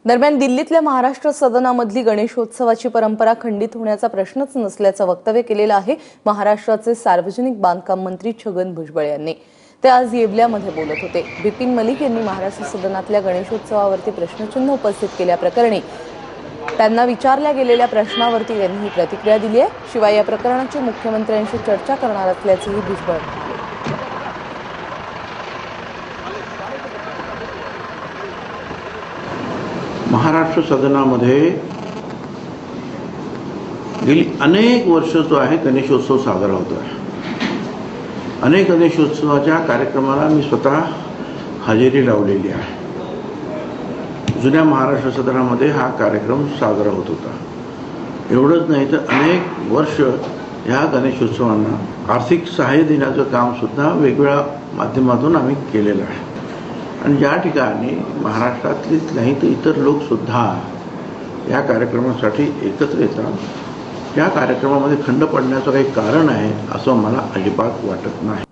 दरम्यान दिल्लीतल्या महाराष्ट्र सदनामधली गणेशोत्सवाची परंपरा खंडित होण्याचा प्रश्नच नसल्याचं वक्तव्य केलेलं आहे महाराष्ट्राचे सार्वजनिक बांधकाम मंत्री छगन भुजबळ यांनी। ते आज येवल्यामध्ये बोलत होते। बिपिन मलिक यांनी महाराष्ट्र सदनातल्या गणेशोत्सवावरती प्रश्नचिन्ह उपस्थित केल्याप्रकरणी त्यांना विचारल्या गेलेल्या प्रश्नावरती त्यांनी ही प्रतिक्रिया दिली आहे। शिवाय या प्रकरणाची मुख्यमंत्र्यांशी चर्चा करणार असल्याचंही भुजबळ म्हणाले। महाराष्ट्र सदनामध्ये गेली अनेक वर्ष जो आहे गणेशोत्सव साजरा होतो आहे। अनेक गणेशोत्सवाच्या कार्यक्रमाला मी स्वतः हजेरी लावलेली आहे। जुन्या महाराष्ट्र सदनामध्ये हा कार्यक्रम साजरा होत होता। एवढंच नाही तर अनेक वर्ष ह्या गणेशोत्सवांना आर्थिक सहाय्य देण्याचं काम सुद्धा वेगवेगळ्या माध्यमातून आम्ही केलेलं आहे। आणि ज्या ठिकाणी महाराष्ट्रातलीच नाही तर इतर लोक सुद्धा या कार्यक्रमासाठी एकत्र येतात, या कार्यक्रमामध्ये खंड पडण्याचं काही कारण आहे असं मला अजिबात वाटत नाही।